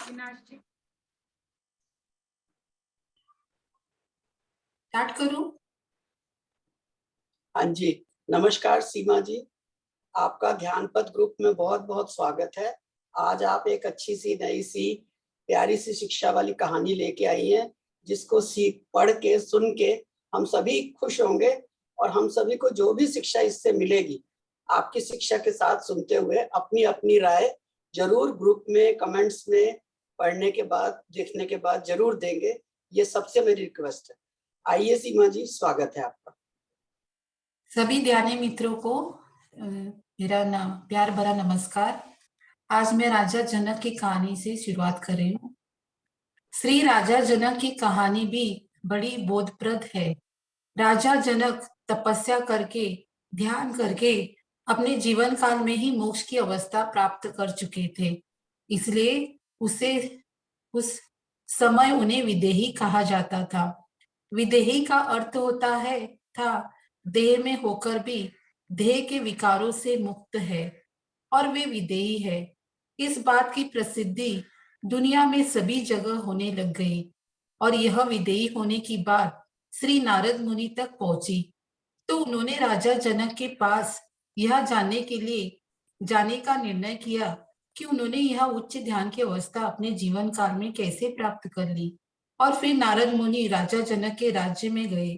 अविनाश जी start करूं? हाँ जी, नमस्कार सीमा जी, आपका ध्यान पथ ग्रुप में बहुत बहुत स्वागत है। आज आप एक अच्छी सी नई सी प्यारी सी शिक्षा वाली कहानी लेके आई हैं, जिसको सीख पढ़ के सुन के हम सभी खुश होंगे और हम सभी को जो भी शिक्षा इससे मिलेगी, आपकी शिक्षा के साथ सुनते हुए अपनी अपनी राय जरूर ग्रुप में कमेंट्स में पढ़ने के बाद देखने के बाद जरूर देंगे। ये सबसे मेरी रिक्वेस्ट है। आइए सीमा जी, स्वागत है आपका। सभी ध्यानी मित्रों को मेरा प्यार भरा नमस्कार। आज मैं राजा जनक की कहानी से शुरुआत कर रही हूँ। श्री राजा जनक की कहानी भी बड़ी बोधप्रद है। राजा जनक तपस्या करके, ध्यान करके अपने जीवन काल में ही मोक्ष की अवस्था प्राप्त कर चुके थे। इसलिए उस समय उन्हें विदेही कहा जाता था। विदेही का अर्थ होता है देह में होकर भी देह के विकारों से मुक्त है और वे विदेही है। इस बात की प्रसिद्धि दुनिया में सभी जगह होने लग गई और यह विदेही होने की बात श्री नारद मुनि तक पहुंची। तो उन्होंने राजा जनक के पास यह जानने के लिए जाने का निर्णय किया कि उन्होंने यह उच्च ध्यान की अवस्था अपने जीवन काल में कैसे प्राप्त कर ली। और फिर नारद मुनि राजा जनक के राज्य में गए,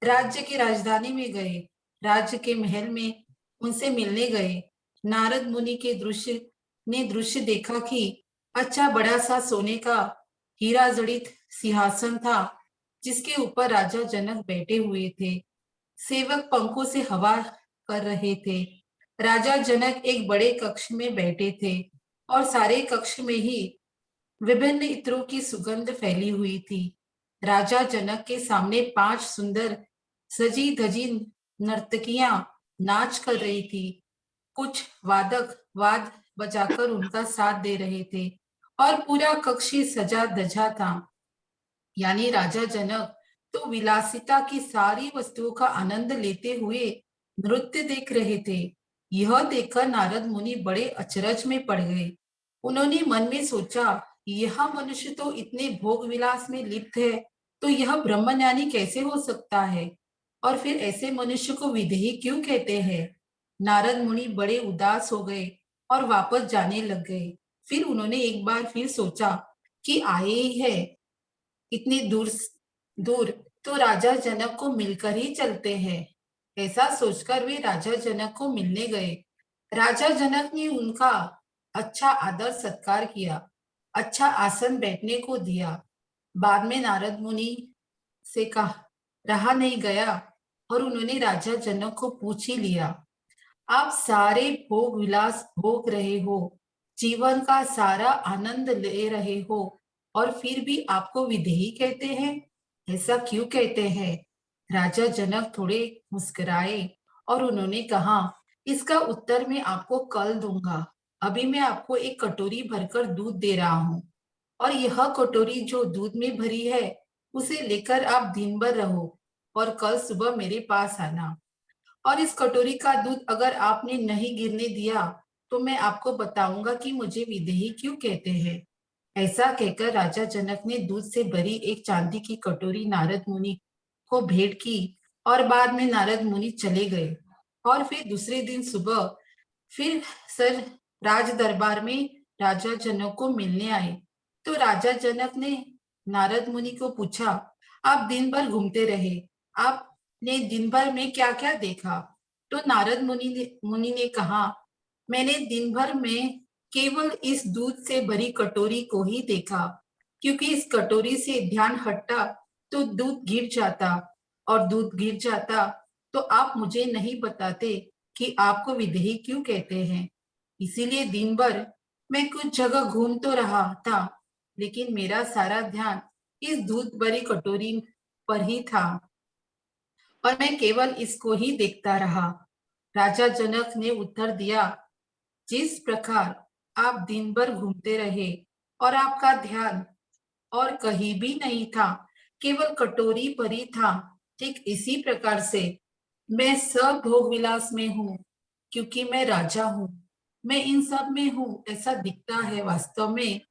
राज्य की राजधानी में गए, राज्य के महल में उनसे मिलने गए। नारद मुनि के दृश्य देखा कि अच्छा बड़ा सा सोने का हीरा जड़ित सिंहासन था, जिसके ऊपर राजा जनक बैठे हुए थे। सेवक पंखों से हवा कर रहे थे। राजा जनक एक बड़े कक्ष में बैठे थे और सारे कक्ष में ही विभिन्न इत्रों की सुगंध फैली हुई थी। राजा जनक के सामने 5 सुंदर सजी धजी नर्तकियां नाच कर रही थी। कुछ वादक वाद बजाकर उनका साथ दे रहे थे और पूरा कक्ष सजा धजा था। यानी राजा जनक तो विलासिता की सारी वस्तुओं का आनंद लेते हुए नृत्य देख रहे थे। यह देखकर नारद मुनि बड़े अचरज में पड़ गए। उन्होंने मन में सोचा, यह मनुष्य तो इतने भोग विलास में लिप्त है, तो यह ब्रह्मज्ञानी कैसे हो सकता है? और फिर ऐसे मनुष्य को विदेही क्यों कहते हैं? नारद मुनि बड़े उदास हो गए और वापस जाने लग गए। फिर उन्होंने एक बार फिर सोचा कि आए ही है इतनी दूर दूर, तो राजा जनक को मिलकर ही चलते हैं। ऐसा सोचकर वे राजा जनक को मिलने गए। राजा जनक ने उनका अच्छा आदर सत्कार किया, अच्छा आसन बैठने को दिया। बाद में नारद मुनि से कहा रहा नहीं गया और उन्होंने राजा जनक को पूछ ही लिया, आप सारे भोग विलास भोग रहे हो, जीवन का सारा आनंद ले रहे हो, और फिर भी आपको विदेही कहते हैं, ऐसा क्यों कहते हैं? राजा जनक थोड़े मुस्कुराए और उन्होंने कहा, इसका उत्तर मैं आपको कल दूंगा। अभी मैं आपको एक कटोरी भरकर दूध दे रहा हूँ और यह कटोरी जो दूध में भरी है, उसे लेकर आप दिन भर रहो और कल सुबह मेरे पास आना। और इस कटोरी का दूध अगर आपने नहीं गिरने दिया तो मैं आपको बताऊंगा कि मुझे विदेही क्यों कहते हैं। ऐसा कहकर राजा जनक ने दूध से भरी एक चांदी की कटोरी नारद मुनि को भेंट की और बाद में नारद मुनि चले गए। और फिर दूसरे दिन सुबह फिर सर राज दरबार में राजा जनक को मिलने आए। तो राजा जनक ने नारद मुनि को पूछा, आप दिन भर घूमते रहे, आपने दिन भर में क्या क्या देखा? तो नारद मुनि ने कहा, मैंने दिन भर में केवल इस दूध से भरी कटोरी को ही देखा, क्योंकि इस कटोरी से ध्यान हटता तो दूध गिर जाता और दूध गिर जाता तो आप मुझे नहीं बताते कि आपको विदेही क्यों कहते हैं। इसीलिए दिन भर मैं कुछ जगह घूम तो रहा था, लेकिन मेरा सारा ध्यान इस दूध भरी कटोरी पर ही था और मैं केवल इसको ही देखता रहा। राजा जनक ने उत्तर दिया, जिस प्रकार आप दिन भर घूमते रहे और आपका ध्यान और कहीं भी नहीं था, केवल कटोरी पर ही था, ठीक इसी प्रकार से मैं सब भोग विलास में हूँ, क्योंकि मैं राजा हूँ। मैं इन सब में हूँ ऐसा दिखता है, वास्तव में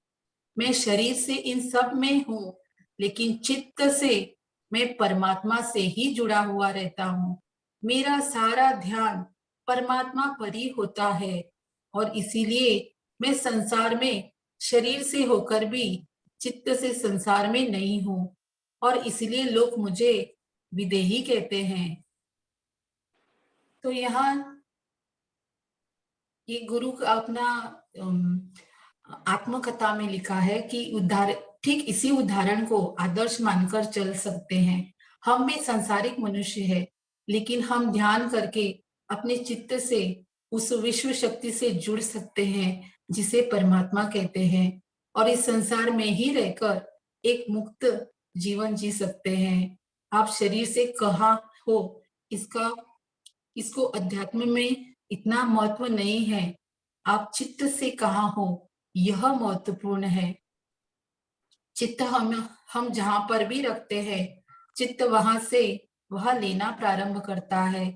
मैं शरीर से इन सब में हूँ, लेकिन चित्त से मैं परमात्मा से ही जुड़ा हुआ रहता हूँ। मेरा सारा ध्यान परमात्मा पर ही होता है और इसीलिए मैं संसार में शरीर से होकर भी चित्त से संसार में नहीं हूँ और इसलिए लोग मुझे विदेही कहते हैं। तो यहाँ ये गुरु का अपना आत्मकथा में लिखा है कि ठीक इसी उदाहरण को आदर्श मानकर चल सकते हैं। हम भी संसारिक मनुष्य हैं, लेकिन हम ध्यान करके अपने चित्त से उस विश्व शक्ति से जुड़ सकते हैं जिसे परमात्मा कहते हैं और इस संसार में ही रहकर एक मुक्त जीवन जी सकते हैं। आप शरीर से कहाँ हो, इसका इसको अध्यात्म में इतना महत्व नहीं है। आप चित्त से कहाँ हो, यह महत्वपूर्ण है। चित्त हम जहां पर भी रखते हैं, चित्त वहां से वह लेना प्रारंभ करता है।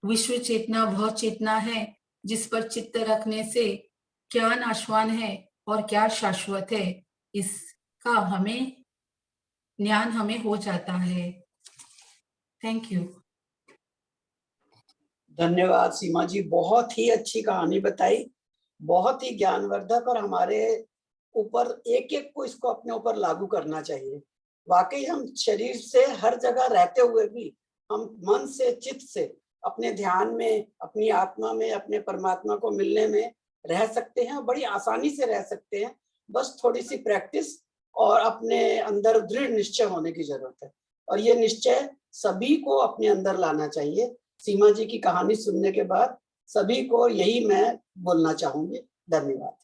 विश्व चेतना वह चेतना है जिस पर चित्त रखने से क्या नाशवान है और क्या शाश्वत है, इसका ज्ञान हमें हो जाता है। Thank you. धन्यवाद सीमा जी, बहुत ही अच्छी कहानी बताई, बहुत ही ज्ञानवर्धक, और हमारे ऊपर एक एक को इसको अपने ऊपर लागू करना चाहिए। वाकई हम शरीर से हर जगह रहते हुए भी हम मन से, चित्त से अपने ध्यान में, अपनी आत्मा में, अपने परमात्मा को मिलने में रह सकते हैं, बड़ी आसानी से रह सकते हैं। बस थोड़ी सी प्रैक्टिस और अपने अंदर दृढ़ निश्चय होने की जरूरत है, और ये निश्चय सभी को अपने अंदर लाना चाहिए। सीमा जी की कहानी सुनने के बाद सभी को यही मैं बोलना चाहूंगी। धन्यवाद।